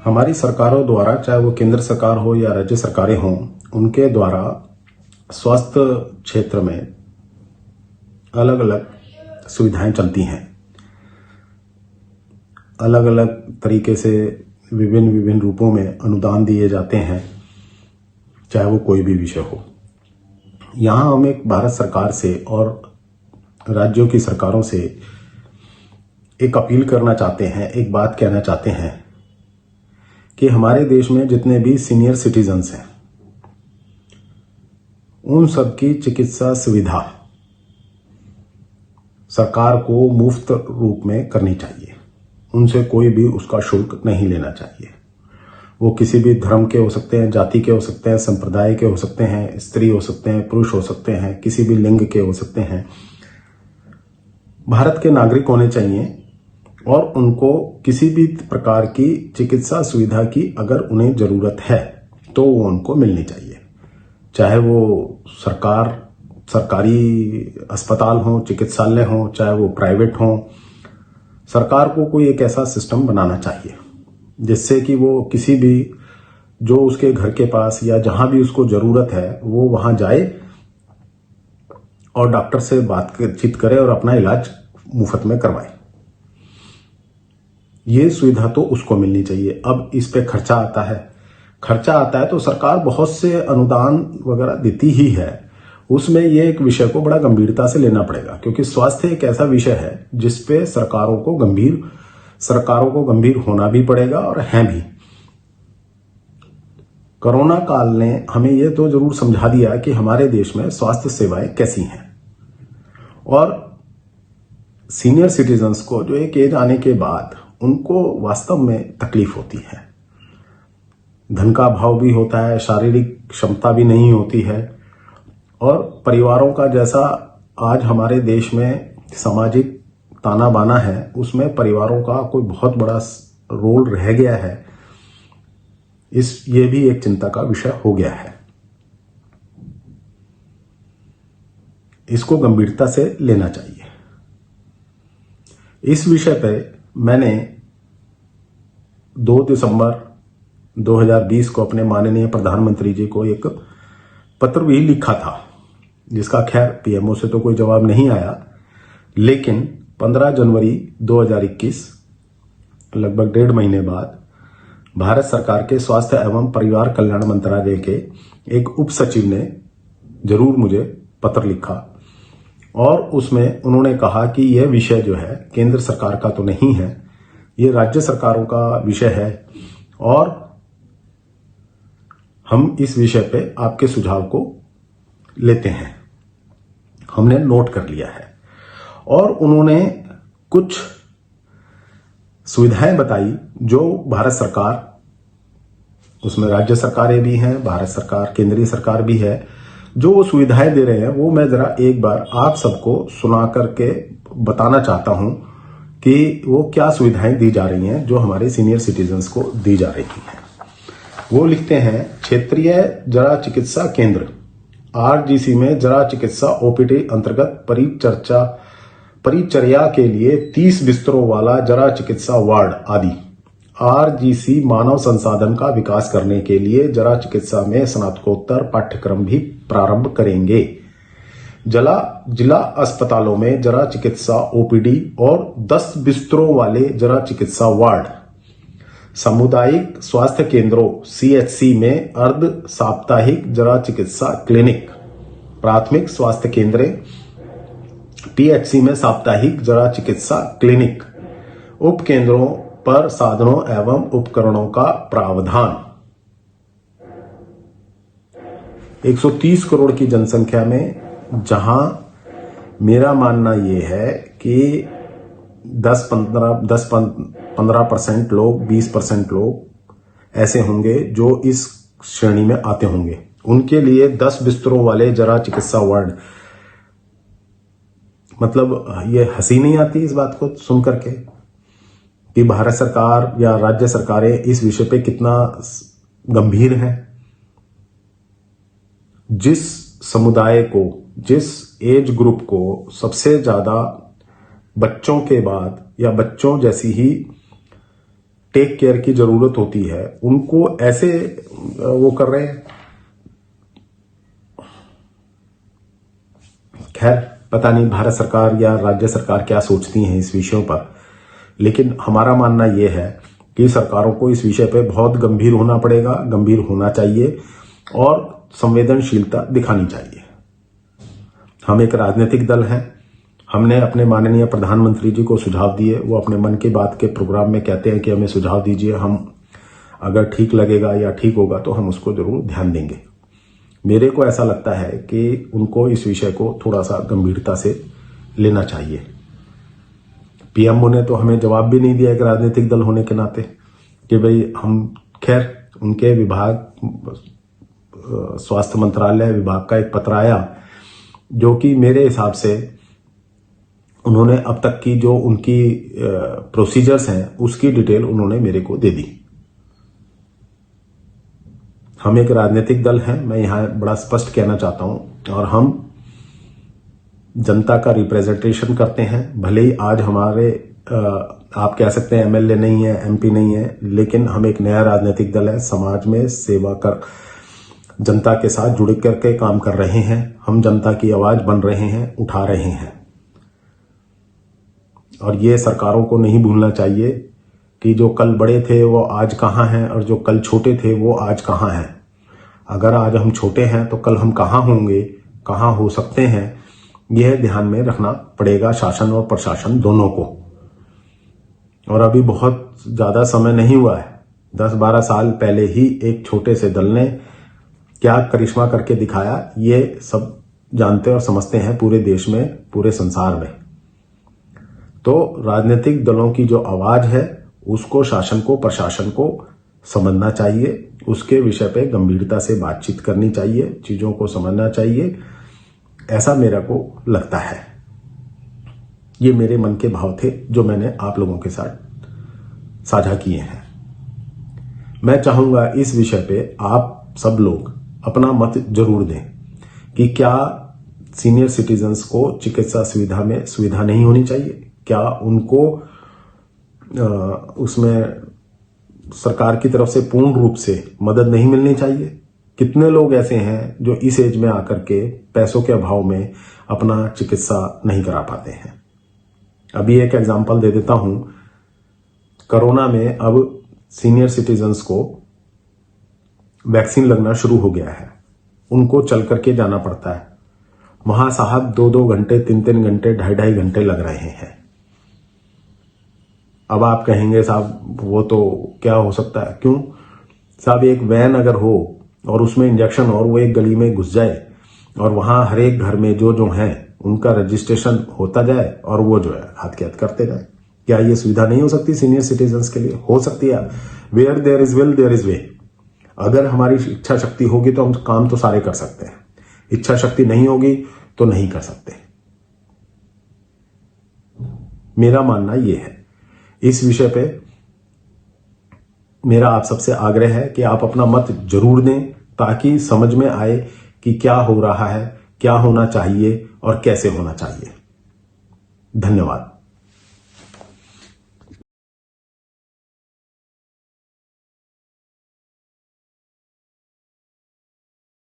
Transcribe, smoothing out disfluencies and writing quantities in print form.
हमारी सरकारों द्वारा, चाहे वो केंद्र सरकार हो या राज्य सरकारें हों, उनके द्वारा स्वास्थ्य क्षेत्र में अलग अलग सुविधाएं चलती हैं। अलग अलग तरीके से विभिन्न विभिन्न रूपों में अनुदान दिए जाते हैं, चाहे वो कोई भी विषय हो। यहाँ हम एक भारत सरकार से और राज्यों की सरकारों से एक अपील करना चाहते हैं, एक बात कहना चाहते हैं कि हमारे देश में जितने भी सीनियर सिटीजन्स हैं, उन सबकी चिकित्सा सुविधा सरकार को मुफ्त रूप में करनी चाहिए। उनसे कोई भी उसका शुल्क नहीं लेना चाहिए। वो किसी भी धर्म के हो सकते हैं, जाति के हो सकते हैं, संप्रदाय के हो सकते हैं, स्त्री हो सकते हैं, पुरुष हो सकते हैं, किसी भी लिंग के हो सकते हैं। भारत के नागरिक होने चाहिए और उनको किसी भी प्रकार की चिकित्सा सुविधा की अगर उन्हें जरूरत है तो वो उनको मिलनी चाहिए। चाहे वो सरकारी अस्पताल हो, चिकित्सालय हो, चाहे वो प्राइवेट हो, सरकार को कोई एक ऐसा सिस्टम बनाना चाहिए जिससे कि वो किसी भी जो उसके घर के पास या जहां भी उसको जरूरत है वो वहां जाए और डॉक्टर से बातचीत करे और अपना इलाज मुफ्त में करवाए। ये सुविधा तो उसको मिलनी चाहिए। अब इस पे खर्चा आता है तो सरकार बहुत से अनुदान वगैरह देती ही है। उसमें ये एक विषय को बड़ा गंभीरता से लेना पड़ेगा, क्योंकि स्वास्थ्य एक ऐसा विषय है जिसपे सरकारों को गंभीर होना भी पड़ेगा और है भी। कोरोना काल ने हमें यह तो जरूर समझा दिया कि हमारे देश में स्वास्थ्य सेवाएं कैसी हैं, और सीनियर सिटीजन्स को जो एक एज आने के बाद उनको वास्तव में तकलीफ होती है। धन का अभाव भी होता है, शारीरिक क्षमता भी नहीं होती है, और परिवारों का जैसा आज हमारे देश में सामाजिक ताना बाना है, उसमें परिवारों का कोई बहुत बड़ा रोल रह गया है। ये भी एक चिंता का विषय हो गया है। इसको गंभीरता से लेना चाहिए। इस विषय पे मैंने 2 दिसंबर 2020 को अपने माननीय प्रधानमंत्री जी को एक पत्र भी लिखा था, जिसका खैर पीएमओ से तो कोई जवाब नहीं आया, लेकिन 15 जनवरी 2021 लगभग 1.5 महीने बाद भारत सरकार के स्वास्थ्य एवं परिवार कल्याण मंत्रालय के एक उप सचिव ने जरूर मुझे पत्र लिखा, और उसमें उन्होंने कहा कि यह विषय जो है केंद्र सरकार का तो नहीं है, ये राज्य सरकारों का विषय है, और हम इस विषय पे आपके सुझाव को लेते हैं। हमने नोट कर लिया है। और उन्होंने कुछ सुविधाएं बताई जो भारत सरकार, उसमें राज्य सरकारें भी हैं, भारत सरकार केंद्रीय सरकार भी है, जो वो सुविधाएं दे रहे हैं वो मैं जरा एक बार आप सबको सुना करके बताना चाहता हूं कि वो क्या सुविधाएं दी जा रही हैं जो हमारे सीनियर सिटीजन्स को दी जा रही हैं। वो लिखते हैं, क्षेत्रीय जरा चिकित्सा केंद्र आरजीसी में जरा चिकित्सा ओपीडी अंतर्गत परिचर्या के लिए 30 बिस्तरों वाला जरा चिकित्सा वार्ड आदि। आरजीसी मानव संसाधन का विकास करने के लिए जरा चिकित्सा में स्नातकोत्तर पाठ्यक्रम भी प्रारंभ करेंगे। जिला अस्पतालों में जरा चिकित्सा ओपीडी और 10 बिस्तरों वाले जरा चिकित्सा वार्ड, सामुदायिक स्वास्थ्य केंद्रों सीएचसी में अर्ध साप्ताहिक जरा चिकित्सा क्लिनिक, प्राथमिक स्वास्थ्य केंद्र पीएचसी में साप्ताहिक जरा चिकित्सा क्लिनिक, उप केंद्रों पर साधनों एवं उपकरणों का प्रावधान। 130 करोड़ की जनसंख्या में, जहां मेरा मानना यह है कि 10-15% लोग, 20% लोग ऐसे होंगे जो इस श्रेणी में आते होंगे, उनके लिए 10 बिस्तरों वाले जरा चिकित्सा वार्ड, मतलब ये हंसी नहीं आती इस बात को सुन करके कि भारत सरकार या राज्य सरकारें इस विषय पे कितना गंभीर हैं। जिस समुदाय को, जिस एज ग्रुप को सबसे ज्यादा बच्चों के बाद या बच्चों जैसी ही टेक केयर की जरूरत होती है, उनको ऐसे वो कर रहे हैं। खैर, पता नहीं भारत सरकार या राज्य सरकार क्या सोचती हैं इस विषयों पर, लेकिन हमारा मानना यह है कि सरकारों को इस विषय पे बहुत गंभीर होना पड़ेगा, गंभीर होना चाहिए और संवेदनशीलता दिखानी चाहिए। हम एक राजनीतिक दल हैं, हमने अपने माननीय प्रधानमंत्री जी को सुझाव दिए, वो अपने मन की बात के प्रोग्राम में कहते हैं कि हमें सुझाव दीजिए, हम अगर ठीक लगेगा या ठीक होगा तो हम उसको जरूर ध्यान देंगे। मेरे को ऐसा लगता है कि उनको इस विषय को थोड़ा सा गंभीरता से लेना चाहिए। पीएमओ ने तो हमें जवाब भी नहीं दिया एक राजनीतिक दल होने के नाते कि भाई हम, खैर उनके विभाग स्वास्थ्य मंत्रालय विभाग का एक पत्र आया जो कि मेरे हिसाब से उन्होंने अब तक की जो उनकी प्रोसीजर्स हैं उसकी डिटेल उन्होंने मेरे को दे दी। हम एक राजनीतिक दल हैं, मैं यहां बड़ा स्पष्ट कहना चाहता हूं, और हम जनता का रिप्रेजेंटेशन करते हैं। भले ही आज हमारे आप कह सकते हैं एमएलए नहीं है, एमपी नहीं है, लेकिन हम एक नया राजनीतिक दल है, समाज में सेवा कर जनता के साथ जुड़ करके काम कर रहे हैं। हम जनता की आवाज बन रहे हैं, उठा रहे हैं। और ये सरकारों को नहीं भूलना चाहिए कि जो कल बड़े थे वो आज कहां हैं और जो कल छोटे थे वो आज कहां हैं। अगर आज हम छोटे हैं तो कल हम कहां होंगे, कहां हो सकते हैं, यह ध्यान में रखना पड़ेगा शासन और प्रशासन दोनों को। और अभी बहुत ज्यादा समय नहीं हुआ है, 10-12 साल पहले ही एक छोटे से दल ने क्या करिश्मा करके दिखाया, ये सब जानते और समझते हैं पूरे देश में, पूरे संसार में। तो राजनीतिक दलों की जो आवाज है उसको शासन को, प्रशासन को समझना चाहिए, उसके विषय पे गंभीरता से बातचीत करनी चाहिए, चीजों को समझना चाहिए, ऐसा मेरा को लगता है। ये मेरे मन के भाव थे जो मैंने आप लोगों के साथ साझा किए हैं। मैं चाहूंगा इस विषय पे आप सब लोग अपना मत जरूर दें कि क्या सीनियर सिटीजन्स को चिकित्सा सुविधा में सुविधा नहीं होनी चाहिए, क्या उनको उसमें सरकार की तरफ से पूर्ण रूप से मदद नहीं मिलनी चाहिए। कितने लोग ऐसे हैं जो इस एज में आकर के पैसों के अभाव में अपना चिकित्सा नहीं करा पाते हैं। अभी एक एग्जांपल दे देता हूं, कोरोना में अब सीनियर सिटीजन्स को वैक्सीन लगना शुरू हो गया है, उनको चल करके जाना पड़ता है। वहां साहब 2-2 घंटे, 3-3 घंटे, 2.5 घंटे लग रहे हैं। अब आप कहेंगे साहब वो तो क्या हो सकता है, क्यों साहब, एक वैन अगर हो और उसमें इंजेक्शन और वो एक गली में घुस जाए और वहां हर एक घर में जो है उनका रजिस्ट्रेशन होता जाए और वो जो है हाथ के हाथ करते जाए, क्या ये सुविधा नहीं हो सकती सीनियर सिटीजन्स के लिए? हो सकती है। Where there is will there is way. अगर हमारी इच्छा शक्ति होगी तो हम काम तो सारे कर सकते हैं, इच्छा शक्ति नहीं होगी तो नहीं कर सकते। मेरा मानना यह है। इस विषय पे मेरा आप सबसे आग्रह है कि आप अपना मत जरूर दें ताकि समझ में आए कि क्या हो रहा है, क्या होना चाहिए और कैसे होना चाहिए। धन्यवाद।